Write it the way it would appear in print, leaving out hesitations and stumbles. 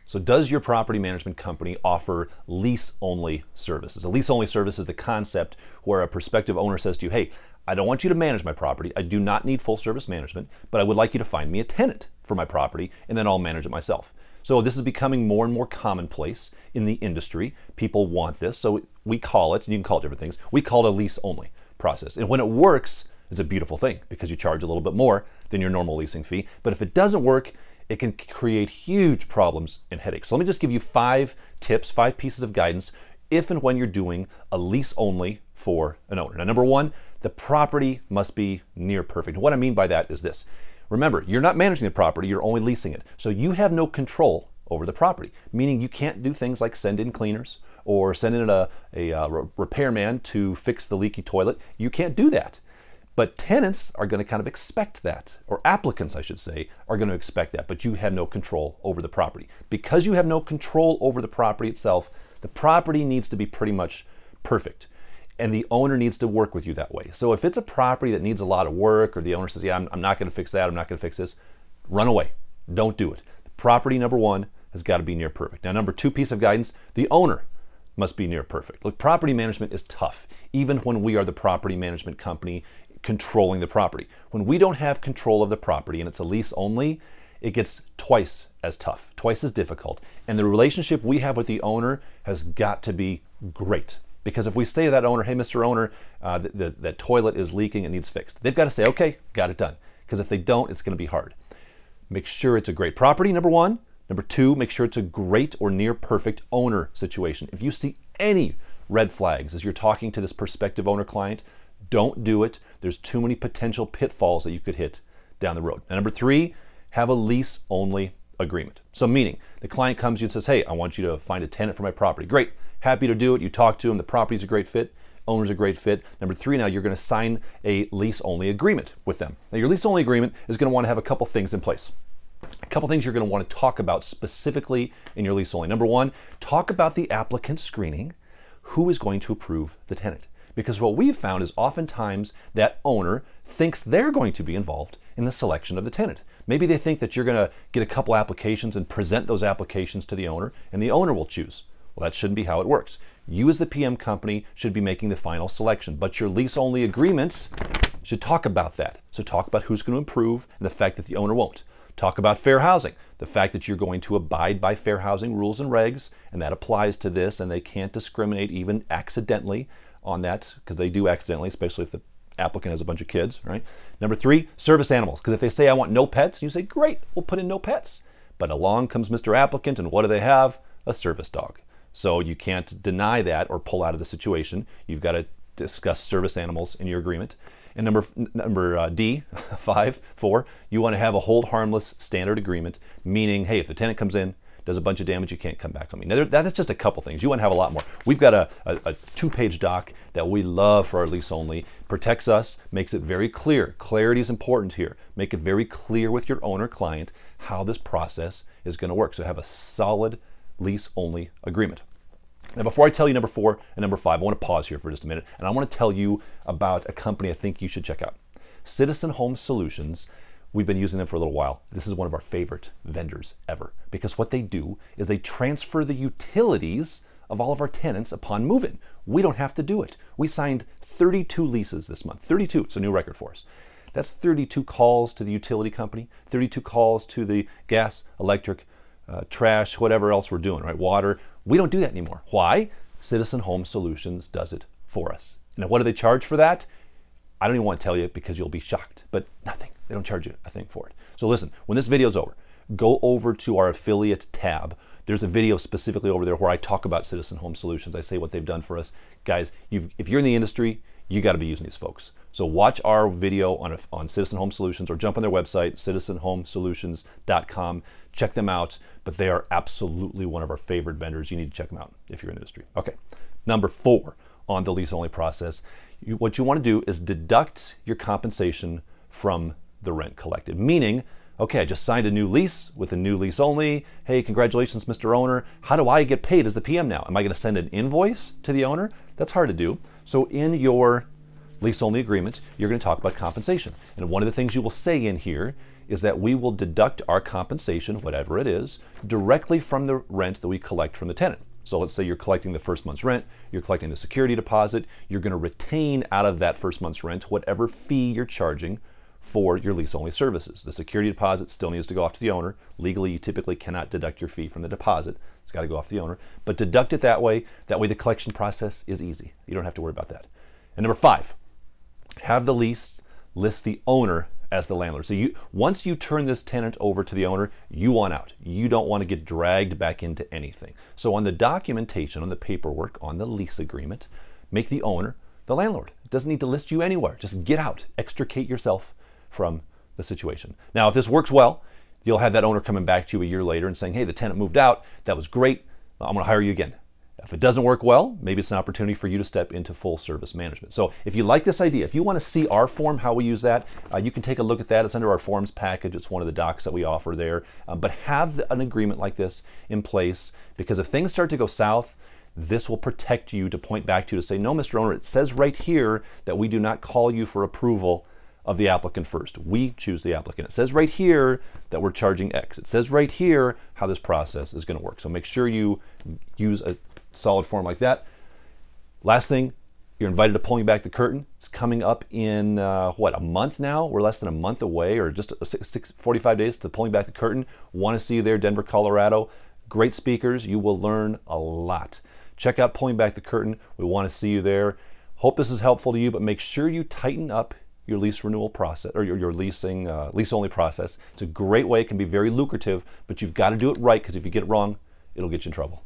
So does your property management company offer lease-only services? A lease-only service is the concept where a prospective owner says to you, hey, I don't want you to manage my property. I do not need full service management, but I would like you to find me a tenant for my property, and then I'll manage it myself. So this is becoming more and more commonplace in the industry. People want this, so we call it, and you can call it different things, we call it a lease-only process. And when it works, it's a beautiful thing because you charge a little bit more than your normal leasing fee. But if it doesn't work, it can create huge problems and headaches. So let me just give you 5 tips, 5 pieces of guidance if and when you're doing a lease only for an owner. Now, number 1, the property must be near perfect. What I mean by that is this. Remember, you're not managing the property, you're only leasing it. So you have no control over the property, meaning you can't do things like send in cleaners or send in a repairman to fix the leaky toilet. You can't do that. But tenants are going to kind of expect that, or applicants, I should say, are going to expect that, but you have no control over the property. Because you have no control over the property itself, the property needs to be pretty much perfect, and the owner needs to work with you that way. So if it's a property that needs a lot of work, or the owner says, yeah, I'm not going to fix that, I'm not going to fix this, run away. Don't do it. The property, number 1, has got to be near perfect. Now, number 2 piece of guidance, the owner must be near perfect. Look, property management is tough, even when we are the property management company controlling the property. When we don't have control of the property and it's a lease only, it gets twice as tough, twice as difficult. And the relationship we have with the owner has got to be great. Because if we say to that owner, hey, Mr. Owner, that toilet is leaking, it needs fixed, they've got to say, okay, got it done. Because if they don't, it's going to be hard. Make sure it's a great property, number 1. Number 2, make sure it's a great or near perfect owner situation. If you see any red flags as you're talking to this prospective owner client, don't do it. There's too many potential pitfalls that you could hit down the road. And number 3, have a lease-only agreement. So meaning, the client comes to you and says, hey, I want you to find a tenant for my property. Great, happy to do it. You talk to him, the property's a great fit, owner's a great fit. Number 3, now you're going to sign a lease-only agreement with them. Now your lease-only agreement is going to want to have a couple things in place. A couple things you're going to want to talk about specifically in your lease-only. Number 1, talk about the applicant screening. Who is going to approve the tenant? Because what we've found is oftentimes that owner thinks they're going to be involved in the selection of the tenant. Maybe they think that you're going to get a couple applications and present those applications to the owner, and the owner will choose. Well, that shouldn't be how it works. You as the PM company should be making the final selection, but your lease-only agreements should talk about that. So talk about who's going to approve and the fact that the owner won't. Talk about fair housing, the fact that you're going to abide by fair housing rules and regs, and that applies to this, and they can't discriminate even accidentally on that, because they do accidentally, especially if the applicant has a bunch of kids, right? Number 3, service animals, because if they say I want no pets, you say great, we'll put in no pets. But along comes Mr. Applicant, and what do they have? A service dog. So you can't deny that or pull out of the situation. You've got to discuss service animals in your agreement. And number D, 4, you want to have a hold harmless standard agreement, meaning, hey, if the tenant comes in, does a bunch of damage, you can't come back on me. Now, that is just a couple things. You want to have a lot more. We've got a 2-page doc that we love for our lease only. Protects us, makes it very clear. Clarity is important here. Make it very clear with your owner client how this process is going to work. So have a solid lease only agreement. Now, before I tell you number 4 and number 5, I want to pause here for just a minute, and I want to tell you about a company I think you should check out. Citizen Home Solutions. We've been using them for a little while. This is one of our favorite vendors ever, because what they do is they transfer the utilities of all of our tenants upon move-in. We don't have to do it. We signed 32 leases this month. 32, it's a new record for us. That's 32 calls to the utility company, 32 calls to the gas, electric, trash, whatever else we're doing, right? Water. We don't do that anymore. Why? Citizen Home Solutions does it for us. Now, what do they charge for that? I don't even want to tell you because you'll be shocked, but nothing. They don't charge you a thing for it. So listen, when this video's over, go over to our affiliate tab. There's a video specifically over there where I talk about Citizen Home Solutions. I say what they've done for us. Guys, if you're in the industry, you got to be using these folks. So watch our video on Citizen Home Solutions, or jump on their website, citizenhomesolutions.com. Check them out, but they are absolutely one of our favorite vendors. You need to check them out if you're in the industry. Okay, number 4 on the lease-only process. What you want to do is deduct your compensation from the rent collected. Meaning, okay, I just signed a new lease with a new lease only. Hey, congratulations, Mr. Owner. How do I get paid as the PM now? Am I going to send an invoice to the owner? That's hard to do. So in your lease only agreement, you're going to talk about compensation. And one of the things you will say in here is that we will deduct our compensation, whatever it is, directly from the rent that we collect from the tenant. So let's say you're collecting the first month's rent, you're collecting the security deposit, you're going to retain out of that first month's rent whatever fee you're charging for your lease-only services. The security deposit still needs to go off to the owner. Legally, you typically cannot deduct your fee from the deposit. It's got to go off to the owner. But deduct it that way. That way the collection process is easy. You don't have to worry about that. And number 5, have the lease list the owner as the landlord. So once you turn this tenant over to the owner, you want out. You don't want to get dragged back into anything. So on the documentation, on the paperwork, on the lease agreement, make the owner the landlord. It doesn't need to list you anywhere. Just get out. Extricate yourself from the situation. Now, if this works well, you'll have that owner coming back to you a year later and saying, hey, the tenant moved out. That was great. I'm going to hire you again. If it doesn't work well, maybe it's an opportunity for you to step into full service management. So if you like this idea, if you want to see our form, how we use that, you can take a look at that. It's under our forms package. It's one of the docs that we offer there. But have an agreement like this in place, because if things start to go south, this will protect you to point back to say, no, Mr. Owner, it says right here that we do not call you for approval of the applicant first. We choose the applicant. It says right here that we're charging X. It says right here how this process is going to work. So make sure you use a solid form like that. Last thing, you're invited to Pulling Back the Curtain. It's coming up in, what, a month now? We're less than a month away, or just 45 days to Pulling Back the Curtain. Want to see you there, Denver, Colorado. Great speakers. You will learn a lot. Check out Pulling Back the Curtain. We want to see you there. Hope this is helpful to you, but make sure you tighten up your lease renewal process, or your lease-only process. It's a great way. It can be very lucrative, but you've got to do it right, because if you get it wrong, it'll get you in trouble.